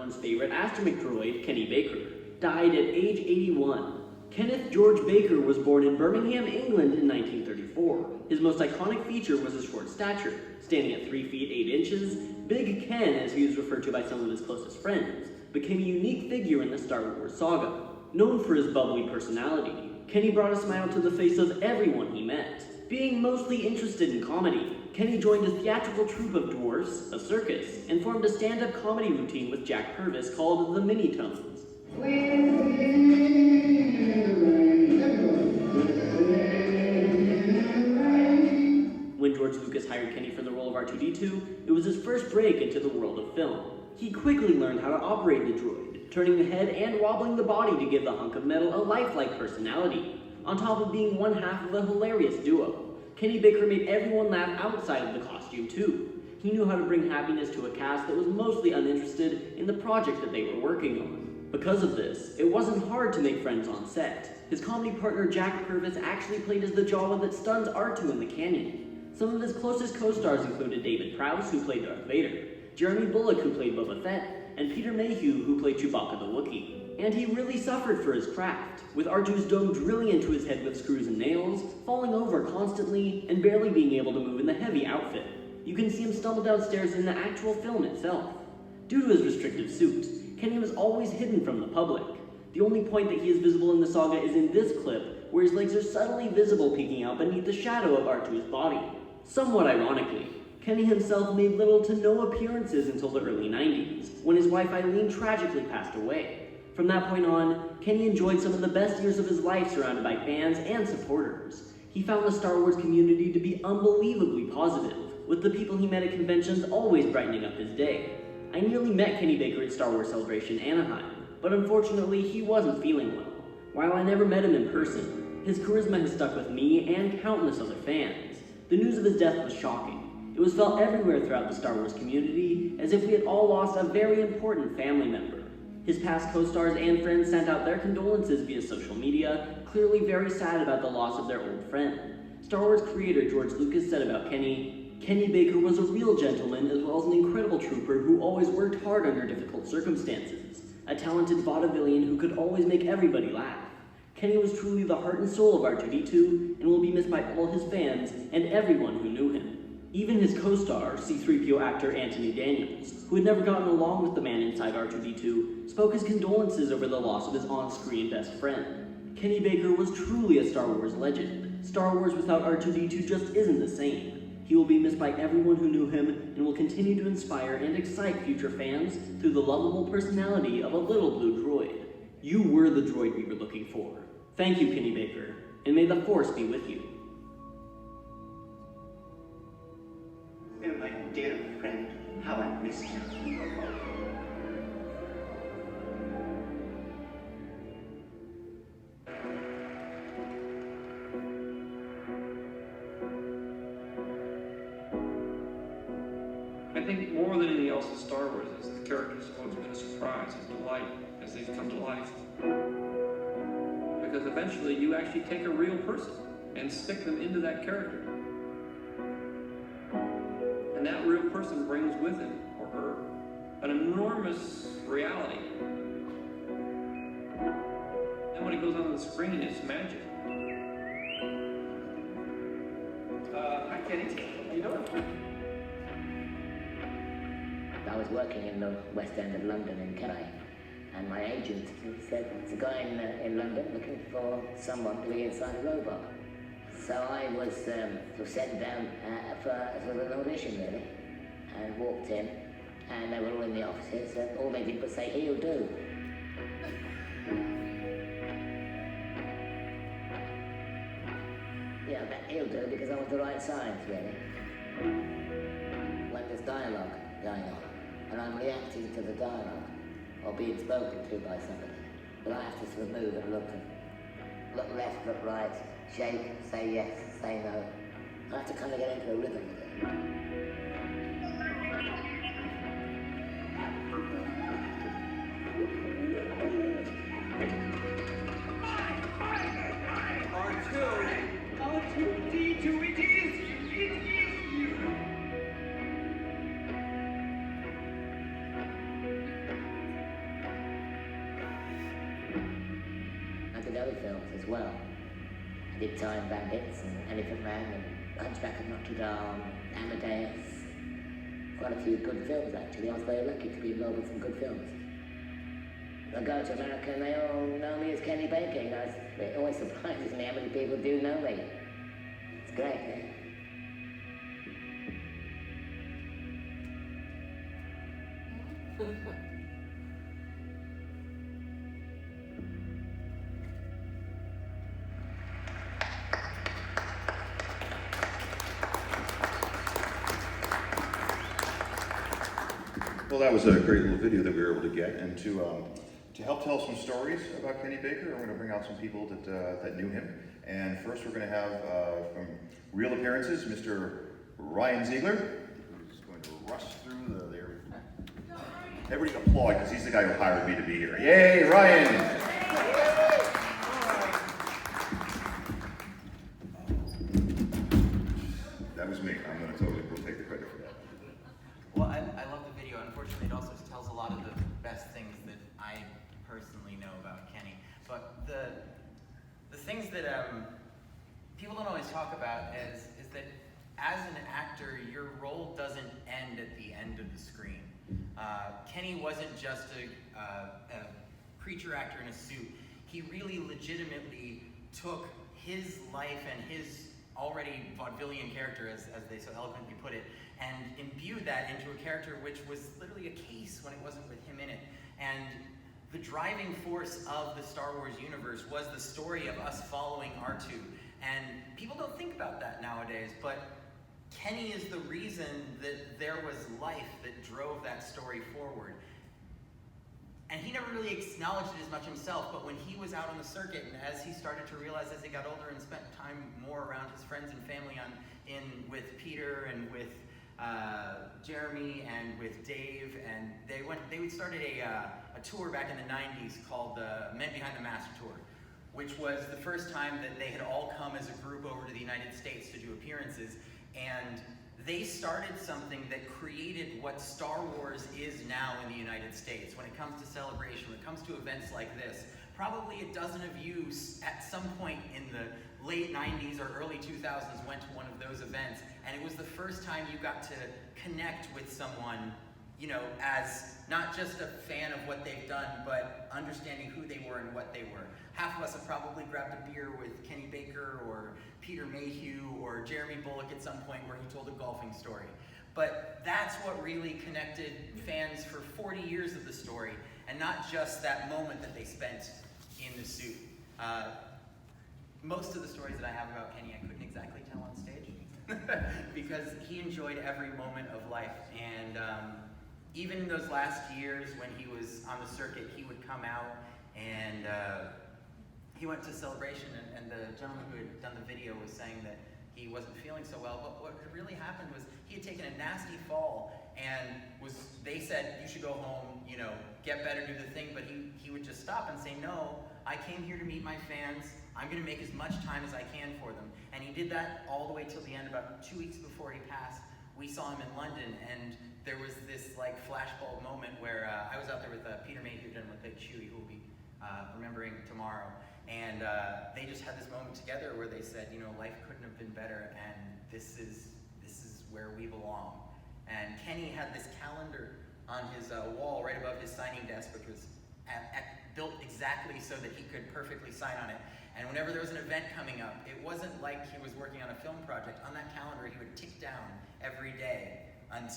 everyone's favorite astromech droid, Kenny Baker, died at age 81. Kenneth George Baker was born in Birmingham, England in 1934. His most iconic feature was his short stature, standing at 3 feet 8 inches. Big Ken, as he was referred to by some of his closest friends, became a unique figure in the Star Wars saga. Known for his bubbly personality, Kenny brought a smile to the face of everyone he met. Being mostly interested in comedy, Kenny joined a theatrical troupe of dwarfs, a circus, and formed a stand-up comedy routine with Jack Purvis called the Mini-Tones. When George Lucas hired Kenny for the role of R2-D2, it was his first break into the world of film. He quickly learned how to operate the droid, turning the head and wobbling the body to give the hunk of metal a lifelike personality. On top of being one half of a hilarious duo, Kenny Baker made everyone laugh outside of the costume too. He knew how to bring happiness to a cast that was mostly uninterested in the project that they were working on. Because of this, it wasn't hard to make friends on set. His comedy partner Jack Purvis actually played as the Jawa that stuns R2 in the canyon. Some of his closest co-stars included David Prowse, who played Darth Vader, Jeremy Bulloch, who played Boba Fett, and Peter Mayhew, who played Chewbacca the Wookiee. And he really suffered for his craft, with R2's dome drilling into his head with screws and nails, falling over constantly, and barely being able to move in the heavy outfit. You can see him stumble downstairs in the actual film itself. Due to his restrictive suit, Kenny was always hidden from the public. The only point that he is visible in the saga is in this clip, where his legs are subtly visible peeking out beneath the shadow of R2's body. Somewhat ironically, Kenny himself made little to no appearances until the early 90s, when his wife Eileen tragically passed away. From that point on, Kenny enjoyed some of the best years of his life surrounded by fans and supporters. He found the Star Wars community to be unbelievably positive, with the people he met at conventions always brightening up his day. I nearly met Kenny Baker at Star Wars Celebration Anaheim, but unfortunately he wasn't feeling well. While I never met him in person, his charisma has stuck with me and countless other fans. The news of his death was shocking. It was felt everywhere throughout the Star Wars community, as if we had all lost a very important family member. His past co-stars and friends sent out their condolences via social media, clearly very sad about the loss of their old friend. Star Wars creator George Lucas said about Kenny Baker was a real gentleman as well as an incredible trooper who always worked hard under difficult circumstances, a talented vaudevillian who could always make everybody laugh. Kenny was truly the heart and soul of R2-D2 and will be missed by all his fans and everyone who knew him. Even his co-star, C-3PO actor Anthony Daniels, who had never gotten along with the man inside R2-D2, spoke his condolences over the loss of his on-screen best friend. Kenny Baker was truly a Star Wars legend. Star Wars without R2-D2 just isn't the same. He will be missed by everyone who knew him and will continue to inspire and excite future fans through the lovable personality of a little blue droid. You were the droid we were looking for. Thank you, Kenny Baker, and may the Force be with you. Oh, my dear friend, how I miss you. I think more than anything else in Star Wars is the characters have always been a surprise and delight as they've come to life. Because eventually you actually take a real person and stick them into that character. And that real person brings with him or her an enormous reality. And when it goes on the screen, it's magic. Hi, Kenny. How you doing? I was working in the West End of London in Calais, and my agent said, "There's a guy in London looking for someone to be inside a robot." So I was sort of sent down for sort of an audition, really, and walked in, and they were all in the offices, and all they did was say, "He'll do." Yeah, that he'll do because I was the right size, really. When there's dialogue going on, and I'm reacting to the dialogue, or being spoken to by somebody, but I have to sort of move and look left, look right, shake, say yes, say no. I have to kind of get into a rhythm with it. R2-D2, it is you! did other films as well. I did Time Bandits and Elephant Man and Hunchback of Notre Dame, Amadeus. Quite a few good films actually. I was very lucky to be involved with some good films. I go to America and they all know me as Kenny Baker. You know, it always surprises me how many people do know me. It's great, eh? Well, that was a great little video that we were able to get, and to help tell some stories about Kenny Baker, I'm going to bring out some people that knew him. And first, we're going to have from real appearances, Mr. Ryan Ziegler, who's going to rush through there. Everybody applaud because he's the guy who hired me to be here. Yay, Ryan! That was me. I'm going to totally take the credit for that. Well, I love the video. Unfortunately, it also tells a lot of the best things that I personally know about Kenny. But the things that people don't always talk about is that as an actor, your role doesn't end at the end of the screen. Kenny wasn't just a creature actor in a suit. He really legitimately took his life and his already vaudevillian character, as they so eloquently put it, and imbued that into a character which was literally a case when it wasn't with him in it. And the driving force of the Star Wars universe was the story of us following R2. And people don't think about that nowadays, but Kenny is the reason that there was life that drove that story forward. And he never really acknowledged it as much himself, but when he was out on the circuit, and as he started to realize as he got older and spent time more around his friends and family with Peter and with Jeremy and with Dave, and they started a tour back in the 90s called the Men Behind the Mask Tour, which was the first time that they had all come as a group over to the United States to do appearances. And they started something that created what Star Wars is now in the United States. When it comes to celebration, when it comes to events like this, probably a dozen of you at some point in the late 90s or early 2000s went to one of those events, and it was the first time you got to connect with someone, you know, as not just a fan of what they've done, but understanding who they were and what they were. Half of us have probably grabbed a beer with Kenny Baker or Peter Mayhew or Jeremy Bullock at some point where he told a golfing story. But that's what really connected fans for 40 years of the story, and not just that moment that they spent in the suit. Most of the stories that I have about Kenny I couldn't exactly tell on stage because he enjoyed every moment of life. And even in those last years when he was on the circuit, he would come out and he went to Celebration, and the gentleman who had done the video was saying that he wasn't feeling so well, but what really happened was he had taken a nasty fall, and they said, you should go home, you know, get better, do the thing, but he would just stop and say, no, I came here to meet my fans, I'm gonna make as much time as I can for them. And he did that all the way till the end. About 2 weeks before he passed, we saw him in London, and there was this like flashbulb moment where I was out there with Peter Mayhew and with Big Chewie, who will be remembering tomorrow. And they just had this moment together where they said, you know, life couldn't have been better, and this is where we belong. And Kenny had this calendar on his wall right above his signing desk, which was built exactly so that he could perfectly sign on it. And whenever there was an event coming up, it wasn't like he was working on a film project. On that calendar, he would tick down every day and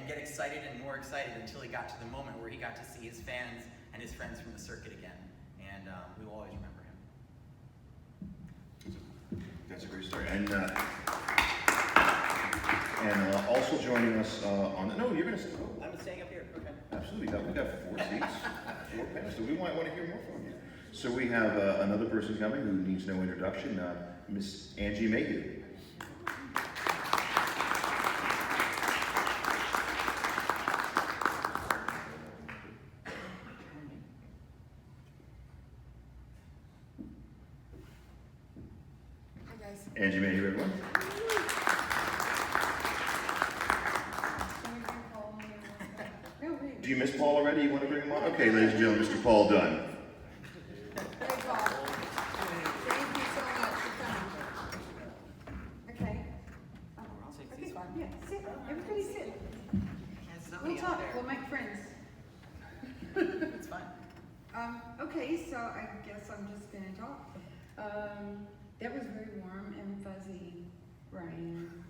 get excited and more excited until he got to the moment where he got to see his fans and his friends from the circuit again. And we will always remember him. That's a great story. And also joining us on the, no, you're going to stay. I'm staying up here. Okay. Absolutely. We got 4 seats, 4 panels, so we might want to hear more from you. So we have another person coming who needs no introduction, Miss Angie Mayhew. Angie Mayhew, everyone. Do you miss Paul already? You want to bring him on? Okay, ladies and gentlemen, Mr. Paul Dunn. Okay, so I guess I'm just gonna talk. That was very warm and fuzzy, Ryan.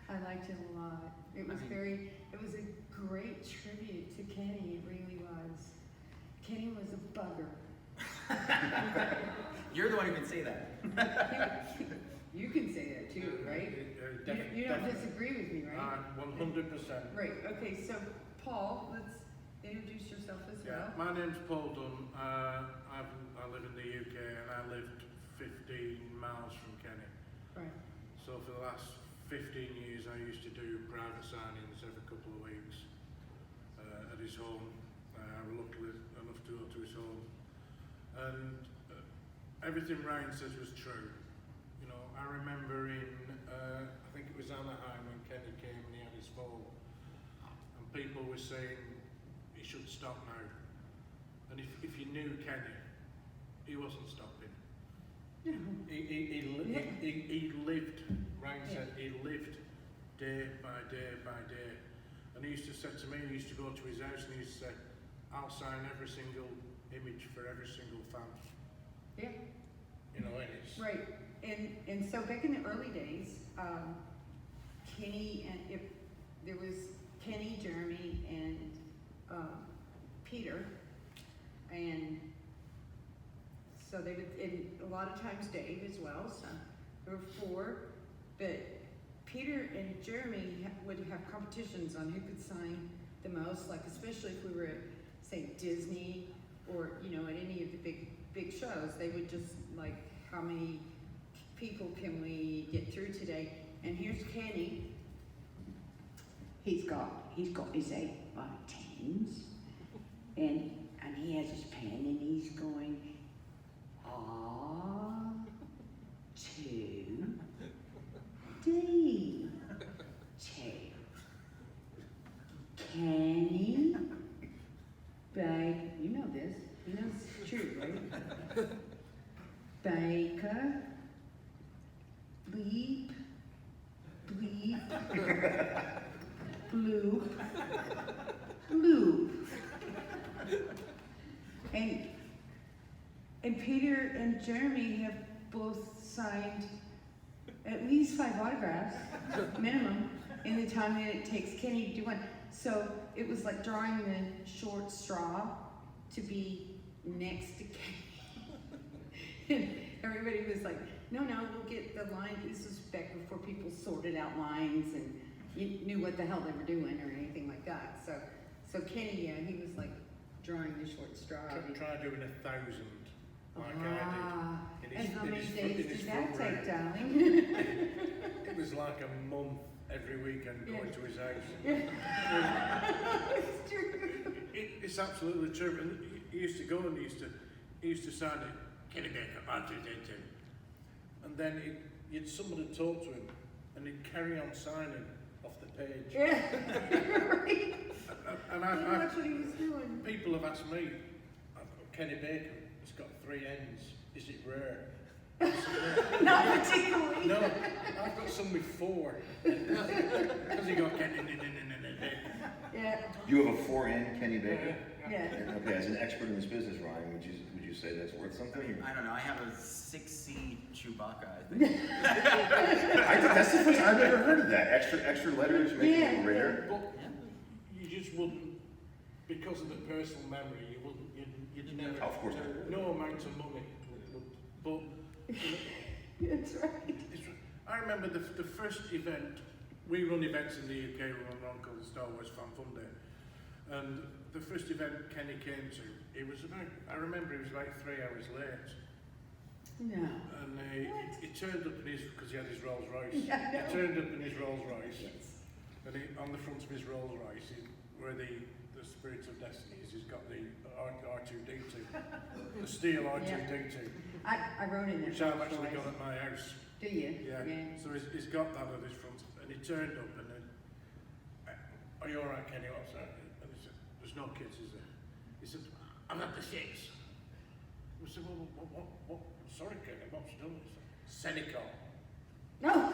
I liked it a lot. It was a great tribute to Kenny, it really was. Kenny was a bugger. You're the one who can say that. You can say that too, right? You don't disagree with me, right? 100%. Right, okay, so Paul, let's introduce yourself as well. Yeah, my name's Paul Dunn. I live in the UK and I lived 15 miles from Kenny. Right. So for the last 15 years I used to do private signings every couple of weeks at his home. I was lucky enough to go to his home. And everything Ryan says was true. You know, I remember in, I think it was Anaheim when Kenny came and he had his fall. And people were saying he should stop now. And if you knew Kenny, he wasn't stopping. He lived, Ryan said, he lived day by day by day. And he used to say to me, he used to go to his house and he used to say, I'll sign every single image for every single fan. Yeah. You know, and it's... Right, and so back in the early days, Kenny and if there was Kenny, Jeremy, and Peter, and so they would, and a lot of times Dave as well. So there were four, but Peter and Jeremy would have competitions on who could sign the most. Like especially if we were at, say, Disney or you know at any of the big shows, they would just like how many people can we get through today? And here's Kenny. He's got his 8 by 10s, and he has his pen, and he's going R to D to Kenny Baker. You know this. You know it's true, right? Baker. Bleep. Bleep. Bloop. Bloop. And Peter and Jeremy have both signed at least 5 autographs, minimum, in the time that it takes Kenny to do one. So it was like drawing the short straw to be next to Kenny. And everybody was like, no, we'll get the line. This was back before people sorted out lines and you knew what the hell they were doing or anything like that. So Kenny, yeah, he was like drawing the short straw. Try doing 1,000 like I did. And how many days did that take, darling? It was like a month every weekend going to his house. It's true. It's absolutely true. And he used to go and he used to sign it, Kenny Baker, Untitled. And then someone would talk to him and he'd carry on signing off the page. Yeah, right. And that's what he was doing. People have asked me, Kenny Baker, it's got 3 ends. Is it rare? Not particularly. No, I've got some with 4. Because he got Kenny Baker. Yeah. You have a 4N Kenny Baker? Yeah. Okay, as an expert in this business, Ryan, would you say that's worth something? I don't know. I have a 6C Chewbacca, I think. That's the first I've ever heard of that. Extra letters make it rare. But you just wouldn't, because of the personal memory, you'd never. Of course not. No amount of money. But That's right. I remember the first event. We run events in the UK. We run one called the Star Wars Fantha Tracks. And the first event Kenny came to, I remember he was about 3 hours late. No. And he turned up because he had his Rolls Royce. Yeah, He turned up in his Rolls Royce. Yes. And on the front of his Rolls Royce, where the Spirit of Destiny is, he's got the R2D2, the steel R2D2. I wrote in there. Which I've actually got at my house. Do you? Yeah. So he's got that at his front, and he turned up and then, are you all right, Kenny? What's that? And he said, there's no kids, is there? He said, I'm at the 6. I said, well, what? Sorry, Kenny, what's she done? He said, Senecal. No.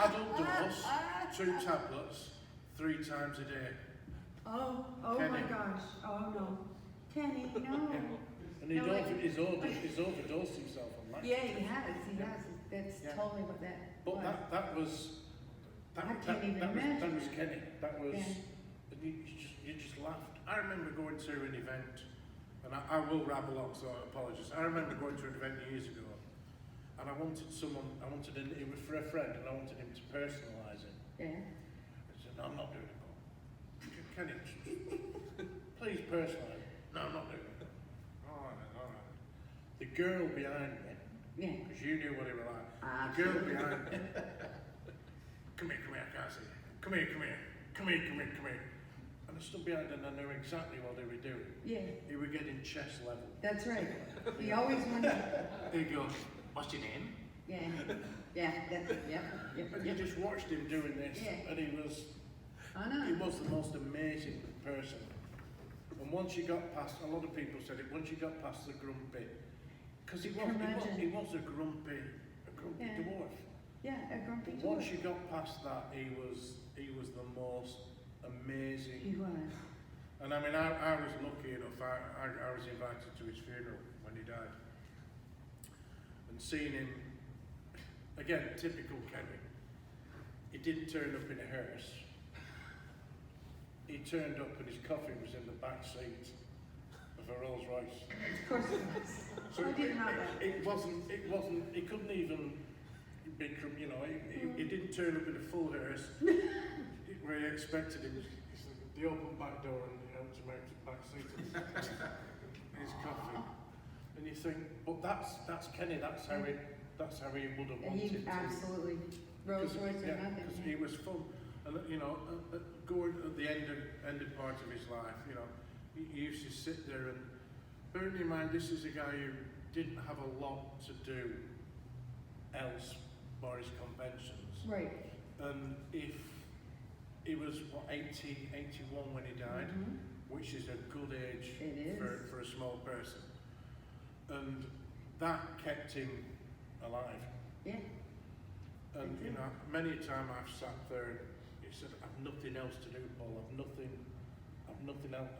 Adult dose, 2 tablets, 3 times a day. Oh Kenny. my gosh. Oh no. Kenny, no. And he's, No, like- he's overdosed himself on that. Yeah, he has. That's Yeah. totally what that But was. that was I can't even that imagine was that. Kenny. That was Yeah. and you just laughed. I remember going to an event, and I will rabble on, so I apologise. I remember going to an event years ago, and it was for a friend, and I wanted him to personalise it. Yeah. I said, no, I'm not doing it, Bob. Kenny, please personalise it. No, I'm not doing it. All right. The girl behind me, Yeah. because you knew what he was like. The girl behind me. Come here, I can't see you. Come here. And I stood behind and I knew exactly what they were doing. Yeah. They were getting chest level. That's right. He always wanted. He goes, what's your name? Yeah. And you just watched him doing this, Yeah. and he was the most amazing person. And once you got past, a lot of people said it, once you got past the grumpy, because he was a grumpy Yeah. dwarf. Yeah, a grumpy Once dwarf. you got past that, he was the most amazing. He was. And I mean, I was lucky enough. I was invited to his funeral when he died, and seeing him again, typical Kenny. He didn't turn up in a hearse. He turned up and his coffin was in the back seat of a Rolls Royce. Of course it was. So I didn't know that. It wasn't. He couldn't even be. You know, he didn't turn up in a full hearse where he expected him. They opened back door and he helped him out to the back seat of his coffin. And you think, but that's Kenny. That's how he would have wanted He to. absolutely. Rolls Royce or nothing. Because he was fun, and you know, going at the ended part of his life, you know, he used to sit there and, bearing in mind, this is a guy who didn't have a lot to do else for his conventions. Right. And if he was, 80, 81 when he died, which is a good age It is. for a small person. And that kept him alive. Yeah. And you know, many a time I've sat there and he said, I've nothing else to do, Paul, I've nothing else.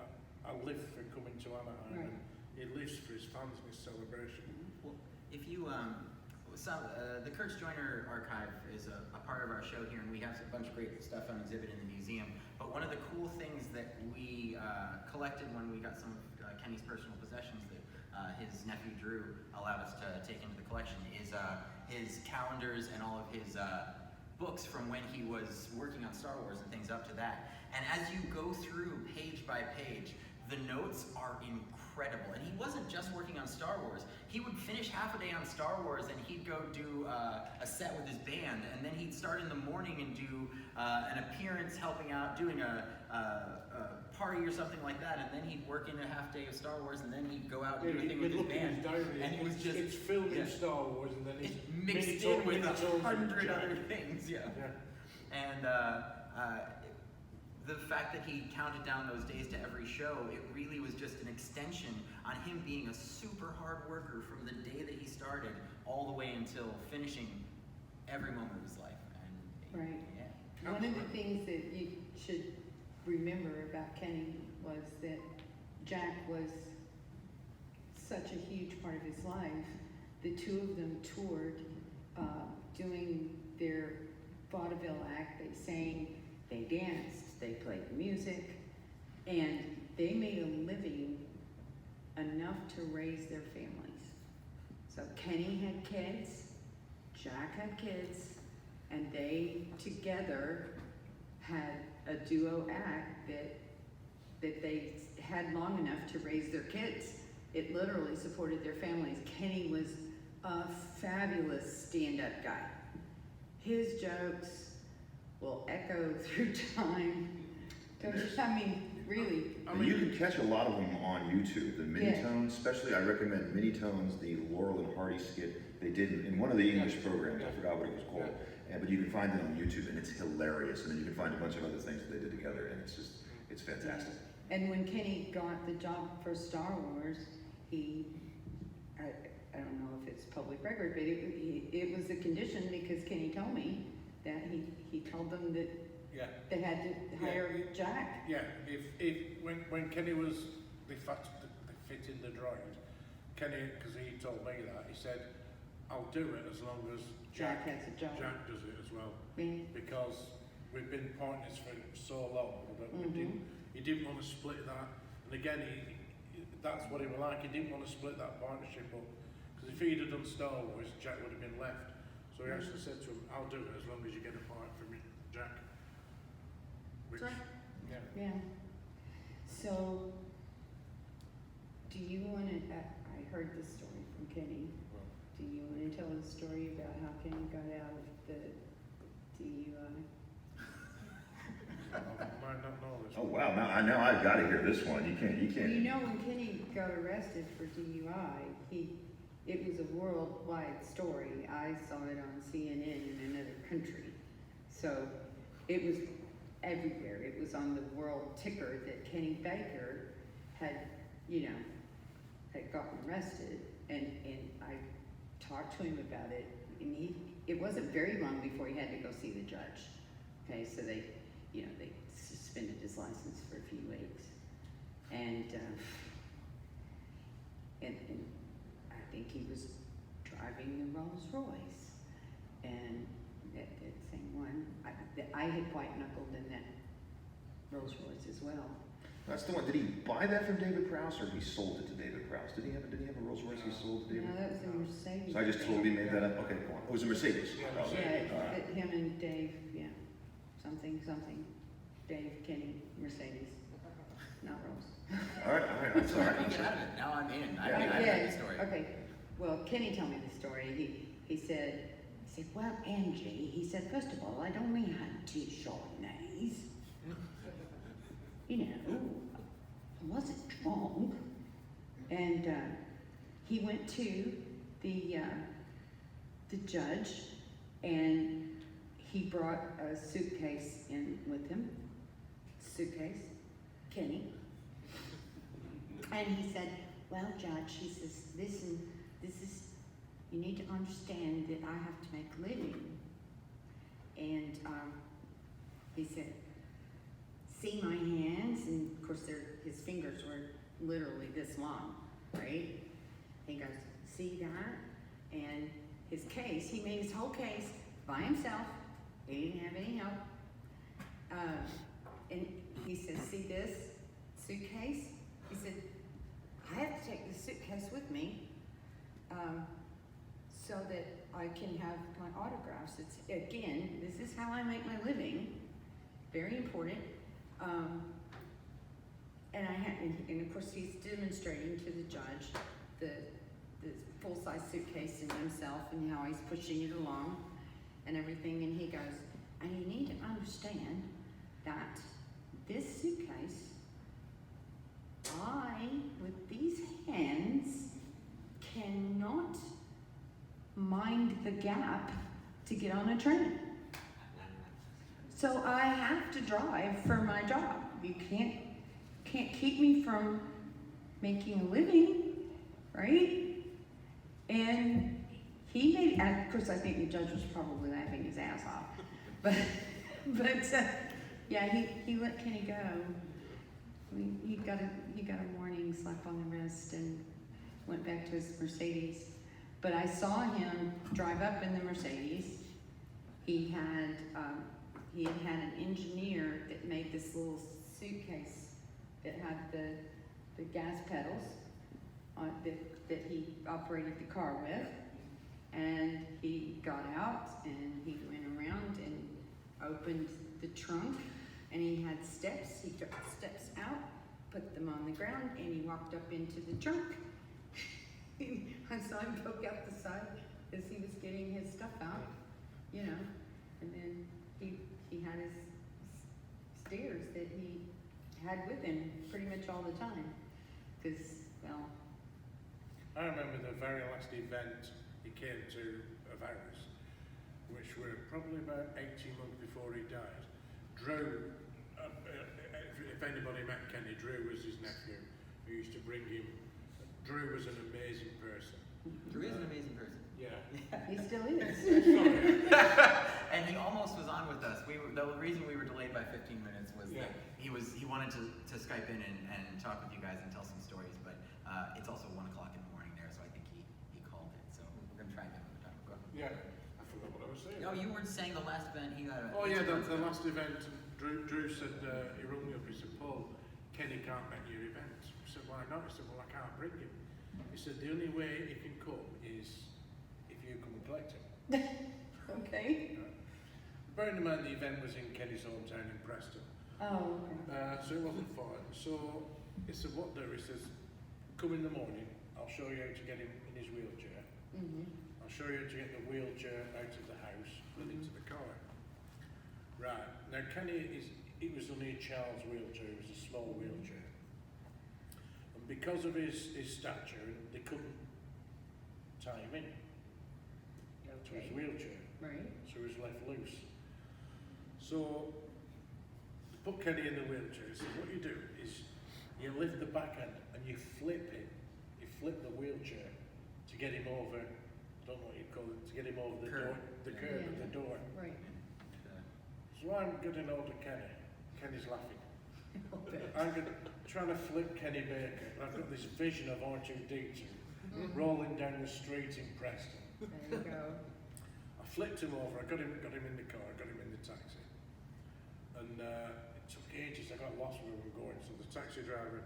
I live for coming to Anaheim, Right. and he lives for his fans and his celebration. Well, if you, the Kurtz Joyner archive is a part of our show here, and we have a bunch of great stuff on exhibit in the museum. But one of the cool things that we collected when we got some of Kenny's personal possessions that his nephew Drew allowed us to take into the collection is his calendars and all of his books from when he was working on Star Wars and things up to that. And as you go through page by page, the notes are incredible. And he wasn't just working on Star Wars. He would finish half a day on Star Wars and he'd go do a set with his band, and then he'd start in the morning and do an appearance helping out, doing a party or something like that, and then he'd work in a half day of Star Wars, and then he'd go out and do a thing with his band. And it was just, it's filled with Star Wars, and then it's it's mixed in with 100 other things, And the fact that he counted down those days to every show, it really was just an extension on him being a super hard worker from the day that he started all the way until finishing every moment of his life. And Right. yeah. One of the things that you should remember about Kenny was that Jack was such a huge part of his life. The two of them toured, doing their vaudeville act. They sang, they danced, they played music, and they made a living enough to raise their families. So Kenny had kids, Jack had kids, and they together had a duo act that they had long enough to raise their kids. It literally supported their families. Kenny was a fabulous stand-up guy. His jokes will echo through time. Don't you? I mean, really. You can catch a lot of them on YouTube. The Minitones, especially, I recommend Minitones, the Laurel and Hardy skit they did in one of the English programs. I forgot what it was called. But you can find it on YouTube, and it's hilarious. And then you can find a bunch of other things that they did together, and it's fantastic. And when Kenny got the job for Star Wars, I don't know if it's public record, but it was a condition because Kenny told me that he told them that they had to hire Jack. Yeah, if when Kenny was, they fitting the droid, Kenny, because he told me that, he said, I'll do it as long as Jack has a job. Jack does it as well. Yeah. Because we've been pointing this for so long, but he didn't want to split that. And again, that's what he was like. He didn't want to split that partnership up. Because if he'd have done Star Wars, Jack would have been left. So he actually said to him, I'll do it as long as you get a part from Jack. Which, Yeah. So, do you want to, I heard this story from Kenny. Do you want to tell the story about how Kenny got out of the DUI? I might not know this. Oh wow! Now I've got to hear this one. You can't. Well, you know, when Kenny got arrested for DUI, it was a worldwide story. I saw it on CNN in another country. So it was everywhere. It was on the world ticker that Kenny Baker had gotten arrested. And I talked to him about it. And it wasn't very long before he had to go see the judge. Okay, so they suspended his license for a few weeks. And I think he was driving the Rolls Royce, and that same one, I had white knuckled in that Rolls Royce as well. That's the one. Did he buy that from David Prowse, or he sold it to David Prowse? Did he have a Rolls Royce he sold to David? No, that was a Mercedes. So I just totally made that up. Okay, go on. It was a Mercedes. Yeah, Okay. Yeah, him and Dave, something. Dave, Kenny, Mercedes, not Rolls. All right. I'm sorry. How do you get out of it? Now I'm in. I know the story. Okay. Well, Kenny told me the story. He said, well, Angie, he said, first of all, I'd only had 2 Chardonnays. I wasn't drunk. And he went to the judge, and he brought a suitcase in with him. Kenny. And he said, well, Judge, he says, listen, you need to understand that I have to make a living. And he said, see my hands? And of course, his fingers were literally this long, right? He goes, see that? And his case, he made his whole case by himself. He didn't have any help. And he said, see this suitcase? He said, I have to take this suitcase with me so that I can have my autographs. It's, again, this is how I make my living. Very important. And of course he's demonstrating to the judge the full-size suitcase and himself and how he's pushing it along and everything. And he goes, and you need to understand that this suitcase, I, with these hands, cannot mind the gap to get on a train. So I have to drive for my job. You can't keep me from making a living, right? And he made, of course I think the judge was probably laughing his ass off. But yeah, he let Kenny go. He got a warning, slap on the wrist, and went back to his Mercedes. But I saw him drive up in the Mercedes. He had an engineer that made this little suitcase that had the gas pedals that he operated the car with. And he got out and he went around and opened the trunk, and he had steps. He took the steps out, put them on the ground, and he walked up into the trunk. I saw him poke out the side as he was getting his stuff out, and then he had his stairs that he had with him pretty much all the time, because, well... I remember the very last event he came to of ours, which were probably about 18 months before he died. Drew, if anybody met Kenny, Drew was his nephew, who used to bring him. Drew was an amazing person. Drew is an amazing person. Yeah. He still is. And he almost was on with us. The reason we were delayed by 15 minutes was that he wanted to Skype in and talk with you guys and tell some stories, but Oh, you were saying the last event he got. Oh yeah, the last event. Drew said he rung me up. He said, "Paul, Kenny can't make your event." I said, "Why not?" He said, "Well, I can't bring him." He said, "The only way he can come is if you come and collect him." Okay. Bearing in mind the event was in Kenny's hometown in Preston, Oh, okay. so it wasn't far. So he said, "What do?" He says, "Come in the morning. I'll show you how to get him in his wheelchair. I'll show you how to get the wheelchair out of the house and into the car." Right. Now Kenny it was only a child's wheelchair. It was a small wheelchair, and because of his stature, they couldn't tie him in to his wheelchair. Right. So he was left loose. So, to put Kenny in the wheelchair, so what you do is you lift the back end and you flip it. You flip the wheelchair to get him over, I don't know what you call it, to get him over the door, the curb of the door. Right. So I'm getting hold of Kenny. Kenny's laughing. I'm trying to flip Kenny Baker. I've got this vision of R2D2 rolling down the street in Preston. There you go. I flipped him over, I got him in the car, I got him in the taxi. And it took ages, I got lost where we were going. So the taxi driver,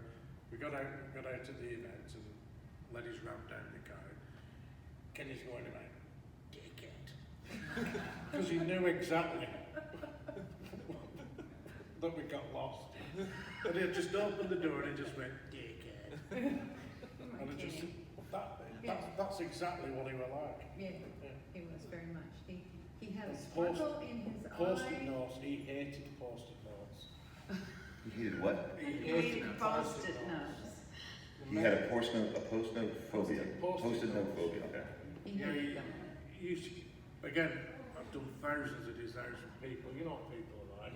we got out to the event and let his ramp down the car. Kenny's going about, dickhead. Because he knew exactly that we got lost. And he just opened the door and he just went, dickhead. And I just, that's exactly what he was like. Yeah, he was very much. He had a sparkle in his Post-it eye. notes, he hated post-it notes. He hated what? He hated post-it notes. He had a post-note phobia. Post-it note phobia, okay. He Yeah, hated them. again, I've done thousands of designs for people. You know what people are like.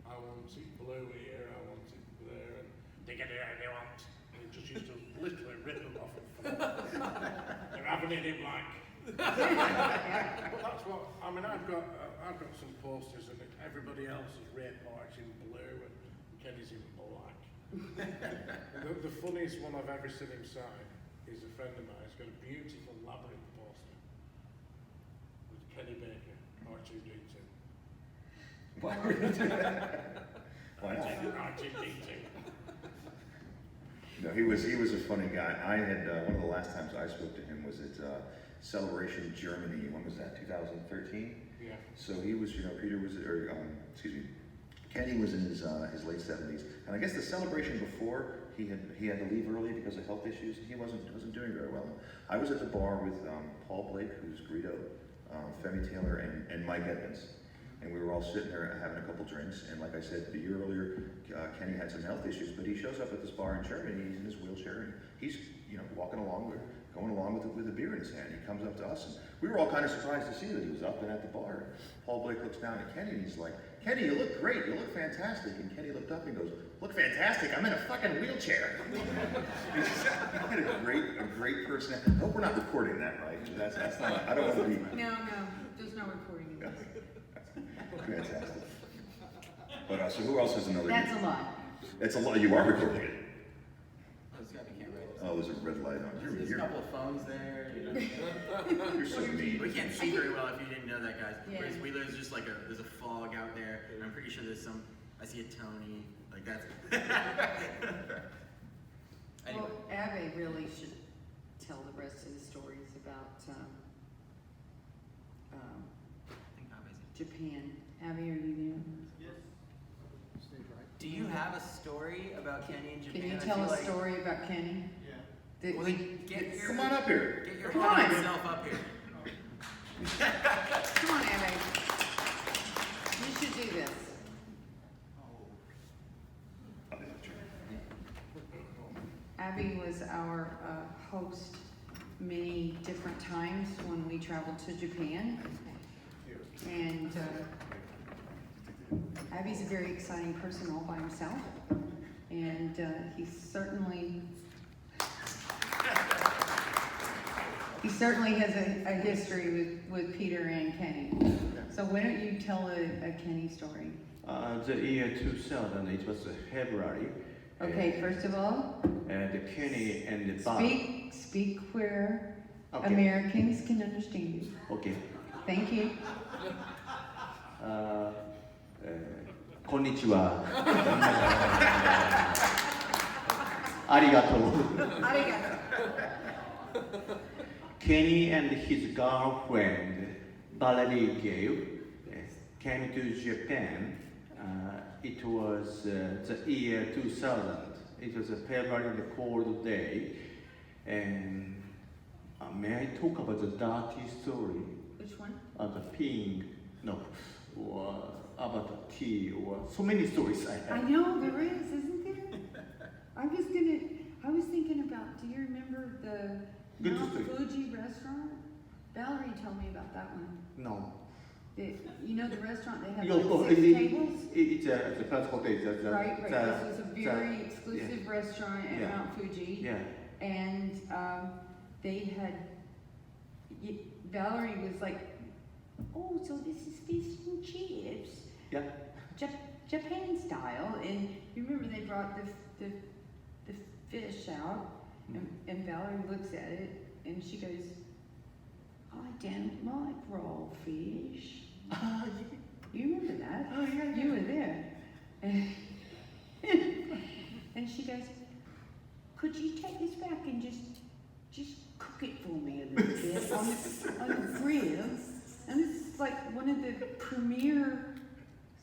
I want it blue here, I want it there, and they get it how they want. And it just used to literally rip them off and fall. They're having it in black. But that's what, I mean, I've got some posters and everybody else is Ray Park's in blue and Kenny's in black. The funniest one I've ever seen him sign is a friend of mine. He's got a beautiful labyrinth poster with Kenny Baker, R2D2. Why would you do that? Why not? R2D2. No, he was a funny guy. I had one of the last times I spoke to him was at Celebration Germany. When was that? 2013. Yeah. So he was, Peter was, Kenny was in his late 70s, and I guess the celebration before he had to leave early because of health issues. He wasn't doing very well. I was at the bar with Paul Blake, who's Greedo, Femi Taylor, and Mike Edmonds. And we were all sitting there having a couple drinks, and like I said, the year earlier, Kenny had some health issues, but he shows up at this bar in Germany, he's in his wheelchair, and he's, walking along, going along with a beer in his hand. He comes up to us, and we were all kind of surprised to see that he was up and at the bar. Paul Blake looks down at Kenny, and he's like, "Kenny, you look great, you look fantastic." And Kenny looked up and goes, "Look fantastic, I'm in a fucking wheelchair." He had a great person. I hope we're not recording that, right? That's not, I don't want to be... No, there's no recording of this. Fantastic. But so who else is another? That's a lot. It's a lot. You are recording it. We can't write. Oh, there's a red light on. There's a couple of phones there. You're so mean. We can't see very well if you didn't know that, guys. Yeah. Whereas there's just like there's a fog out there, and I'm pretty sure there's I see a Tony, like that's. Anyway. Well, Abby really should tell the rest of the stories about I think Abby's in. Japan. Abby, are you there? Do you have a story about Kenny in Japan? Can you I tell feel a like- story about Kenny? Yeah. That Well, we, then get your, Come on up here. Get your Come hot on. self up here. come on, Abby. You should do this. Abby was our host many different times when we traveled to Japan. And Abby's a very exciting person all by himself. And he certainly has a history with Peter and Kenny. So why don't you tell a Kenny story? The year 2000, it was February. Okay, first of all, And Kenny and Bob. speak where Okay. Americans can understand you. Okay. Thank you. こんにちは。ありがとう。Arigato. Kenny and his girlfriend Valerie Gale came to Japan. It was the year 2000. It was a February cold day. And may I talk about the dirty story? Which one? About peeing? No. Or about the tea? Or so many stories I I have. know there is, isn't there? I was thinking about, do you remember the Good Mount story. Fuji restaurant? Valerie told me about that one. No. You know the restaurant, they have Yo, like 6 tables? It's a first hotel. Right, this was a very exclusive restaurant at Yeah. Mount Fuji. Yeah. And they had, Valerie was like, oh, so this is fish and chips. Yeah. Japan style. And you remember they brought the fish out, and Valerie looks at it, and she goes, I don't like raw fish. You remember that? Oh, yeah. You were there. And she goes, could you take this back and just cook it for me a little bit on the grill? And this is like one of the premier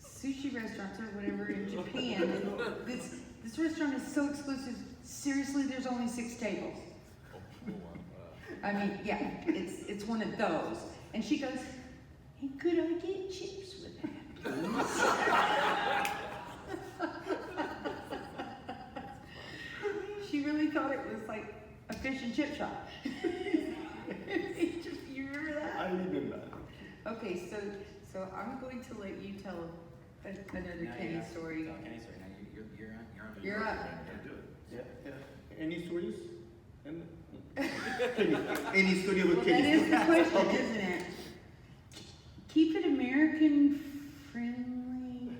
sushi restaurants or whatever in Japan. And this restaurant is so exclusive. Seriously, there's only 6 tables. I mean, yeah, it's one of those. And she goes, hey, could I get chips with that, please? She really thought it was like a fish and chip shop. You remember that? I remember. Okay, so I'm going to let you tell another Kenny story. Tell Kenny story. Now you're on. You're up. Yeah. Any stories? Any story about Well, Kenny? that is the question, Okay. isn't it? Keep it American friendly.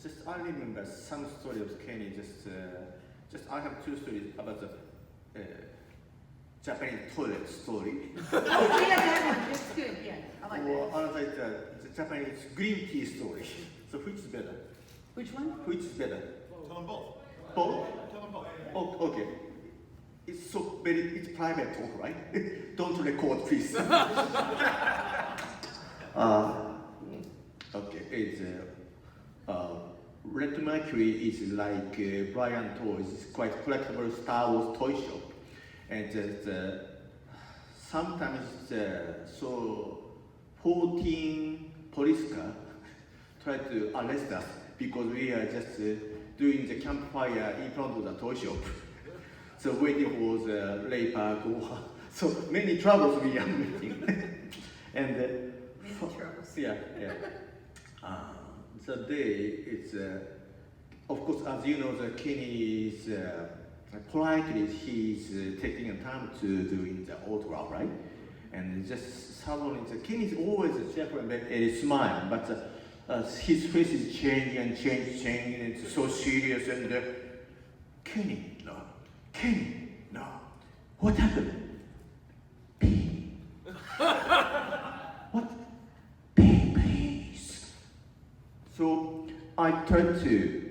Just I remember some story of Kenny. Just I have 2 stories about the Japanese toilet story. Oh, yeah, that one. That's good. Yeah, I like Or that. another the Japanese green tea story. So which is better? Which one? Which is better? Tell them both. Both? Tell them both. Oh, okay. It's private talk, right? Don't record, please. Okay, it's Red Mercury is like Brian Toys. It's quite collectible Star Wars toy shop, and sometimes so 14 police car try to arrest us because we are just doing the campfire in front of the toy shop. So waiting for the Ray Park, so many troubles we are meeting. And Many troubles. yeah. The day it's of course, as you know, the Kenny is politely he's taking time to doing the autograph, right? And just suddenly the Kenny is always cheerful and very smile, but his face is changing and changing, and it's so serious. And Kenny, no, what happened? Pee. What? Pee, please. So I tried to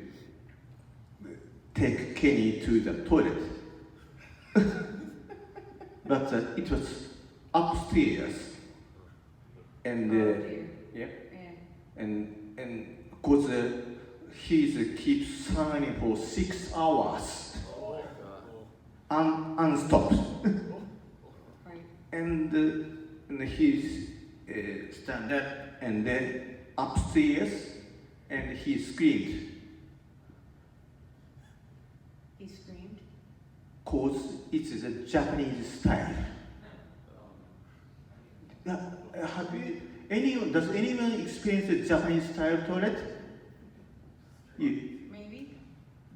take Kenny to the toilet, but it was upstairs, and Oh, dear. yeah, Yeah. and of course he keeps signing for 6 hours. Unstopped. Right. And he's stand up and then upstairs, and he screamed. He screamed. Cause it's a Japanese style. Does anyone experience the Japanese style toilet? Maybe.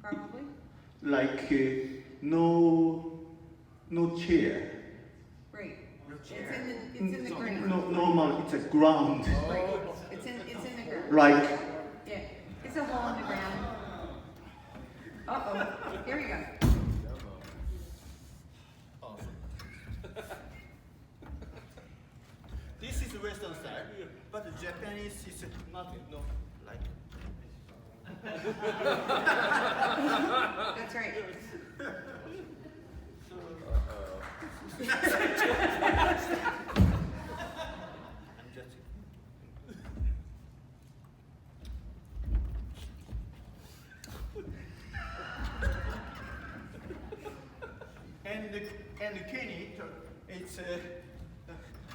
Probably. Like no chair. Right. It's in the ground. No normal. It's a ground. Right. It's in the ground. Like Yeah. It's a hole in the ground. Uh-oh. Here we go. This is Western style, but the Japanese is nothing, no, like. That's right. I'm just. And Kenny, it's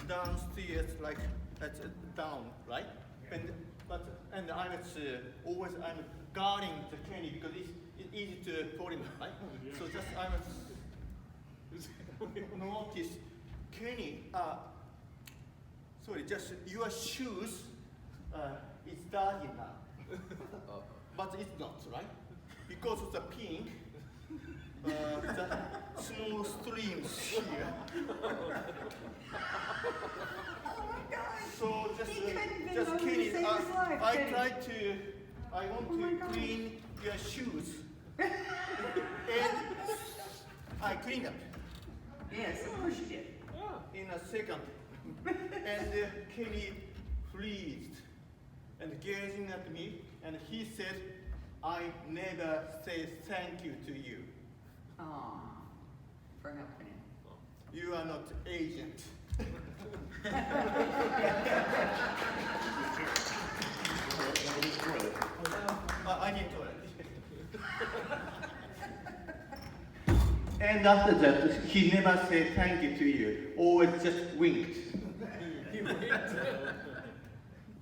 downstairs like that's down, right? And I'm always I'm guarding the Kenny because it's easy to fall in, right? So just I'm notice Kenny. Sorry, just your shoes is dirty now, but it's not, right? Because of the pink. The small streams here. Oh my God. So just He couldn't be just able to kidding. save his life, I could he? tried to. I want Oh my to God. clean your shoes, and I cleaned up Yes, of course you did. in a second. And Kenny freezed and gazing at me, and he said, "I never say thank you to you. Aw, for helping him. You are not agent." I didn't do it. And after that, he never said thank you to you, always just winked.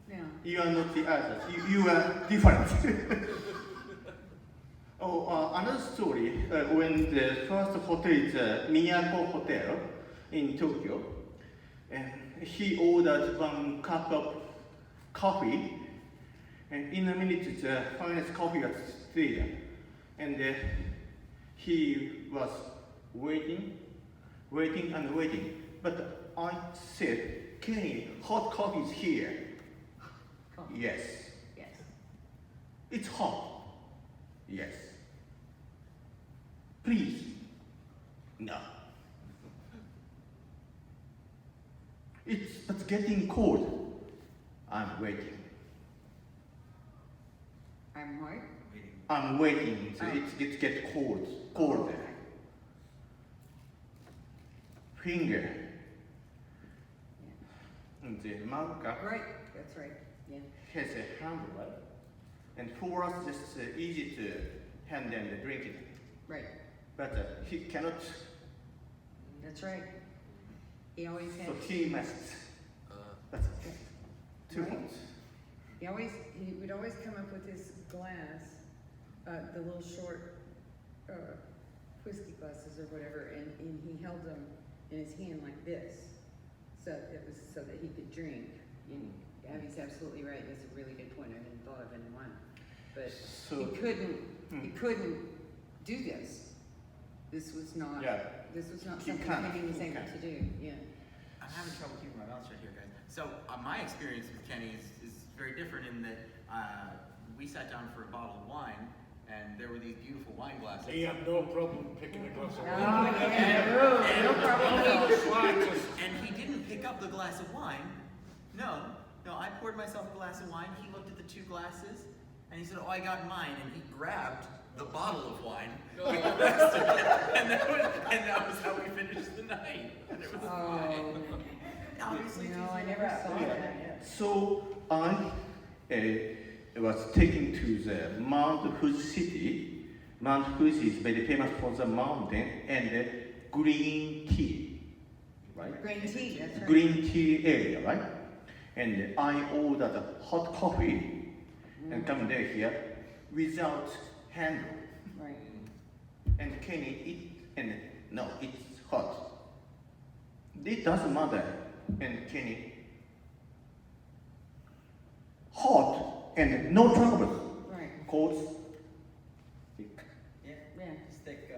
Yeah. You are not the others, you are different. Another story, when the first hotel is Miyako Hotel in Tokyo, and he ordered one cup of coffee, and in a minute the finest coffee was there, and he was waiting, but I said, "Kenny, hot coffee is here." Coffee. Yes. Yes. It's hot. Yes. Please. No. It's getting cold. I'm waiting. I'm what? I'm waiting. So Oh. it gets cold. Oh, Colder. okay. Finger. And the marker Right, that's right. Yeah. has a handle, right? And for us, it's easy to hand them the drink it. Right. But he cannot, That's right. He always had. so he must. That's too Right. hot. He would always come up with his glass, the little short whiskey glasses or whatever, and he held them in his hand like this, so it was so that he could drink. And Abby's absolutely right. That's a really good point. I hadn't thought of it in one, but So- he couldn't do this. This was not. Yeah. This was not He something can't. that he was He able can't. to do. Yeah. I'm having trouble keeping my mouth shut here, guys. So my experience with Kenny is very different in that we sat down for a bottle of wine, and there were these beautiful wine glasses. He had no problem picking a glass of Oh, wine. yeah. No problem at all. And he didn't pick up the glass of wine. No, I poured myself a glass of wine. He looked at the two glasses, and he said, "Oh, I got mine." And he grabbed the bottle of wine with the rest of it, and that was how we finished the night. And it was fine. Obviously, No, I never saw that. So I was taken to the Mount Fuji city. Mount Fuji is very famous for the mountain and the green tea, right? Green tea, that's right. Green tea area, right? And I ordered a hot coffee and come there here without handle. Right. And Kenny it's hot. It doesn't matter. And Kenny, hot and no trouble. Right. Cold. Yeah, Yeah. it's thick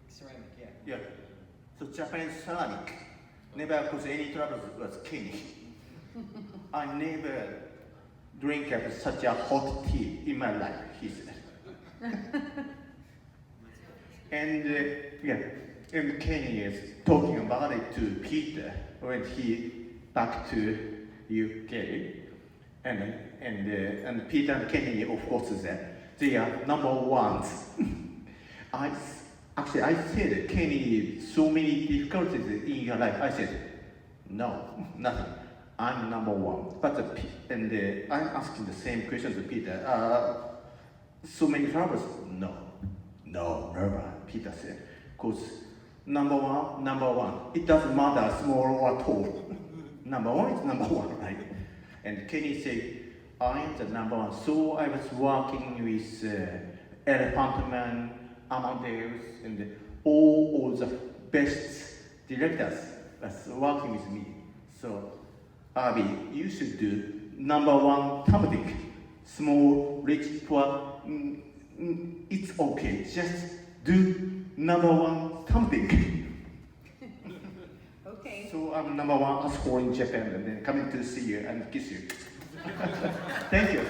ceramic, yeah. Yeah. So Japanese ceramic never cause any trouble with Kenny. I never drink up such a hot tea in my life, he said. And Kenny is talking about it to Peter when he back to UK, and Peter and Kenny, of course, they are number ones. I said, Kenny, so many difficulties in your life. I said, no, nothing. I'm number one. But I'm asking the same question to Peter. So many troubles? No, never. Peter said, because number one. It doesn't matter small or tall. Number one is number one, right? And Kenny said, I am the number one. So I was working with Elephant Man, Amadeus, and all the best directors that's working with me. So, Abby, you should do number one Tamadic. Small, rich, poor, it's okay. Just do number one Tamadic. Okay. So I'm number one asshole in Japan and then coming to see you and kiss you. Thank you.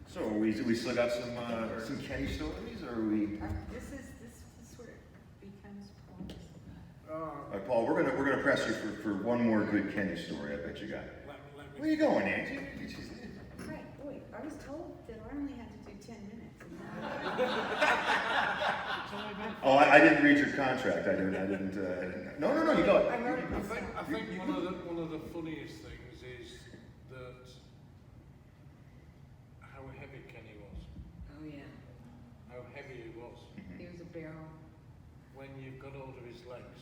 So we still got some Kenny stories, or are we? This is where it becomes Paul's. All right, Paul, we're gonna press you for one more good Kenny story. I bet you got it. Where you going, Angie? Right, wait, I was told that I only had to do 10 minutes. Oh, I didn't read your contract. I didn't. No, you go. I wrote it myself. I think one of the funniest things is that how heavy Kenny was. Oh, yeah. How heavy he was. He was a barrel. When you've got hold of his legs,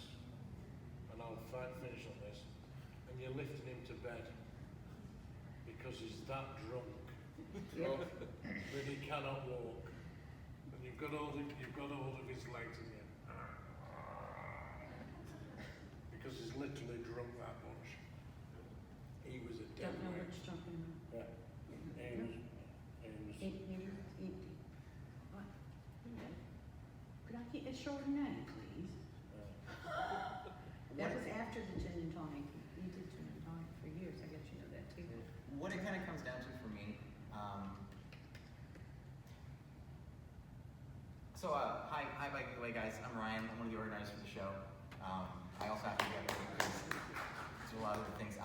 and I'll finish on this, and you're lifting him to bed because he's that drunk that he cannot walk, and you've got hold of his legs, and you because he's literally drunk that much. He was a dead Don't know weight. what you're talking about. Yeah. What? Could I get a short name, please? That was after the gin and tonic. You did gin and tonic for years. I guess you know that too. What it kind of comes down to for me, hi by the way, guys. I'm Ryan. I'm one of the organizers for the show. I also have to be up there because do a lot of other things.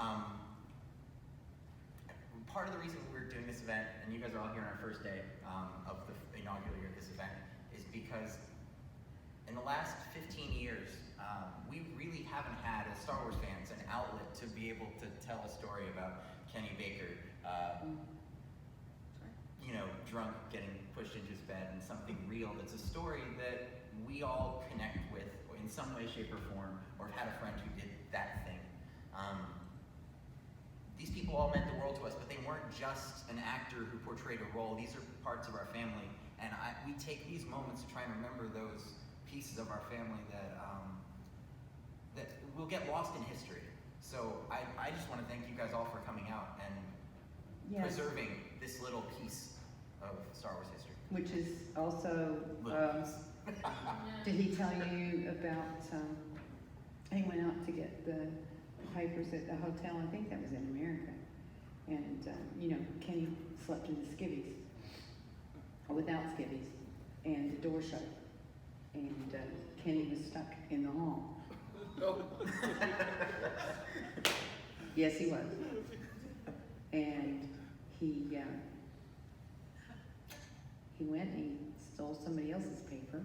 Part of the reason we're doing this event, and you guys are all here on our first day of the inaugural year of this event, is because in the last 15 years, we really haven't had, as Star Wars fans, an outlet to be able to tell a story about Kenny Baker, drunk, getting pushed into his bed, and something real that's a story that we all connect with in some way, shape, or form, or have had a friend who did that thing. These people all meant the world to us, but they weren't just an actor who portrayed a role. These are parts of our family, and we take these moments to try and remember those pieces of our family that will get lost in history. So I just want to thank you guys all for coming out and preserving this little piece of Star Wars history. Which is also, did he tell you about, he went out to get the papers at the hotel, I think that was in America, and Kenny slept in the skivvies, or without skivvies, and the door shut, and Kenny was stuck in the hall. Yes, he was. And he went and he stole somebody else's paper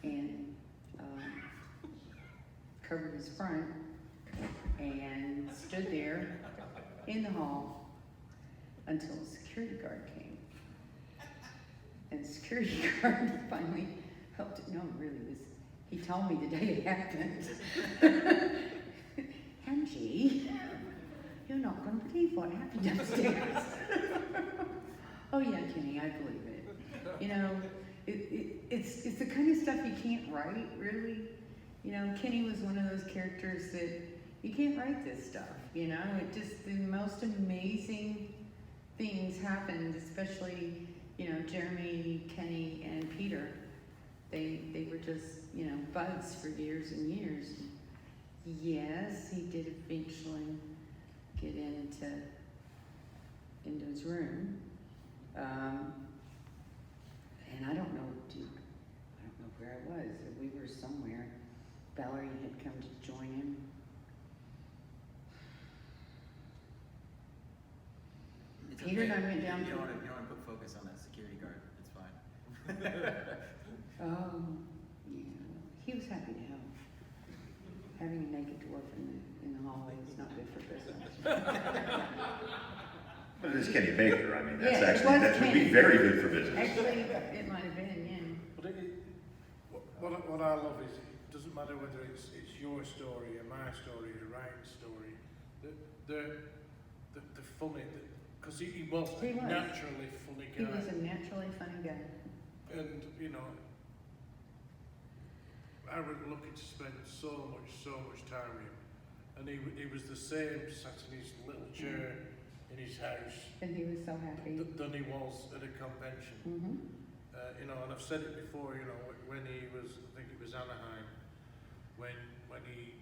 and covered his front and stood there in the hall until a security guard came. And the security guard finally helped it. No, really, he told me the day it happened. Angie, you're not going to believe what happened upstairs. Oh yeah, Kenny, I believe it. It's the kind of stuff you can't write, really. Kenny was one of those characters that you can't write this stuff. It just, the most amazing things happened, especially, Jeremy, Kenny, and Peter. They were just, buds for years and years. Yes, he did eventually get into his room. And I don't know where I was. We were somewhere. Valerie had come to join him. It's Peter and I went down You to- don't want to put focus on that security guard. It's fine. Yeah, he was happy to help. Having a naked dwarf in the hallway is not good for business. But it is Kenny Baker, I mean, that's Yeah, it actually, was that would be Kenny. very good for business. Actually, it might have been, yeah. But what I love is it doesn't matter whether it's your story or my story or Ryan's story. The funny, because he was He a was. naturally funny He guy. was a naturally funny guy. And, you know, I was lucky to spend so much time with him. And he was the same, sat in his little chair in his house, And he was so happy. than he was at a convention. Mm-hmm. You know, and I've said it before, you know, when he was, I think it was Anaheim, when he,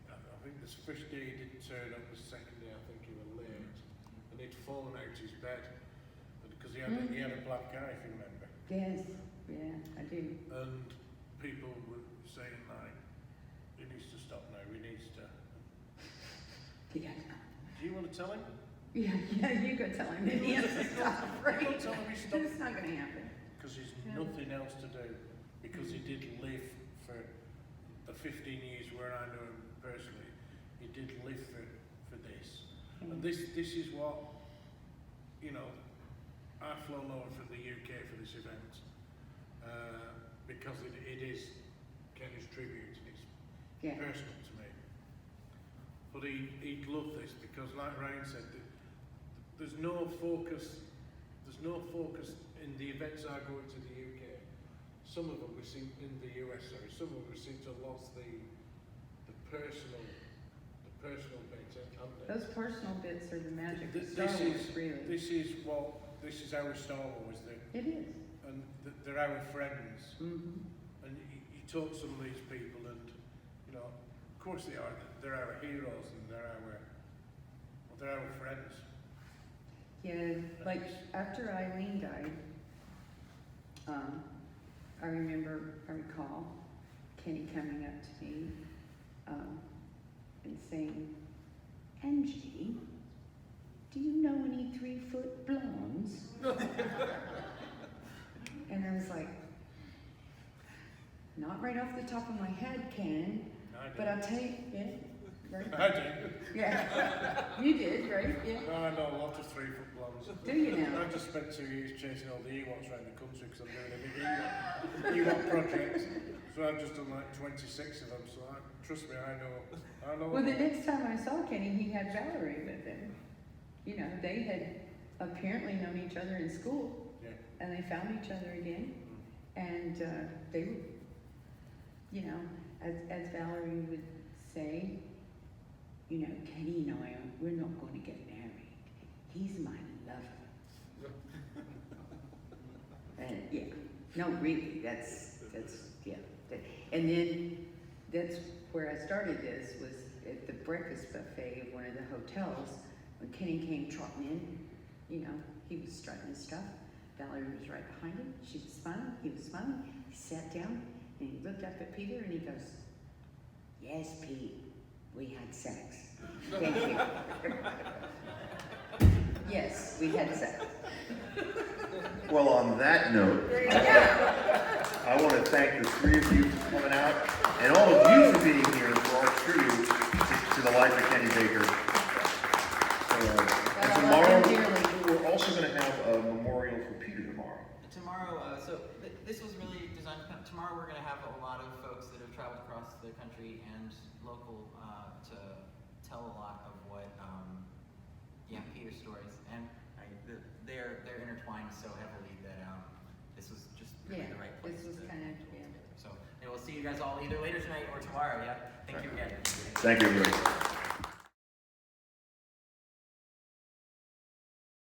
I think this first day he didn't turn up, the second day I think he was late, and he'd fallen out his bed, because he had a black eye, if you remember. Yes, yeah, I do. And people were saying, like, he needs to stop now, he needs to. Yeah. Do you want to tell him? Yeah, you go tell him that he has to stop, right? You go tell him he stopped. It's not gonna happen. Because there's Yeah. nothing else to do, because he did live for the 15 years where I know him personally, he did live for this. And this is what, you know, I've flown over from the UK for this event, because it is Kenny's tribute and it's Yeah. personal to me. But he'd love this, because like Ryan said, there's no focus in the events I go to the UK. Some of them we seem in the US, sorry, some of them we seem to have lost the personal bits, haven't they? Those personal bits are the magic of This Star Wars, is- really. This is our Star Wars, It is. and they're our friends. Mm-hmm. And you talk to some of these people, and you know, of course they are. They're our heroes, and they're our friends. Yeah, like after Eileen died, I recall Kenny coming up to me and saying, "Angie, do you know any 3-foot blondes?" And I was like, "Not right off the top of my head, Ken, but I'll tell you, yeah, right? I do. Yeah, you did, right? Yeah. No, I know a lot of 3-foot blondes. Do you now? I just spent 2 years chasing all the Ewoks around the country because I'm doing a big Ewok project. So I've just done like 26 of them. So trust me, I know. Well, the next time I saw Kenny, he had Valerie with him. You know, they had apparently known each other in school, Yeah. and they found each other again, and they were, you know, as Valerie would say, you know, Kenny and I, we're not going to get married. He's my lover. And yeah, no, really, that's yeah. And then that's where I started this, was at the breakfast buffet of one of the hotels. When Kenny came trotting in, you know, he was strutting his stuff. Valerie was right behind him. She was smiling. He was smiling. He sat down and he looked up at Peter and he goes, "Yes, Pete, we had sex." Thank you. Yes, we had sex. Well, on that note, I want to thank the three of you for coming out, and all of you for being here for our tribute to the life of Kenny Baker. And tomorrow, we're also going to have a memorial for Peter tomorrow. Tomorrow, this was really designed. Tomorrow we're going to have a lot of folks that have traveled across the country and local to tell a lot of what, Peter's stories, and they're intertwined so heavily that this was just really the right place. This was kind of, yeah. So, we'll see you guys all either later tonight or tomorrow. Yeah, thank you again. Thank you, everybody.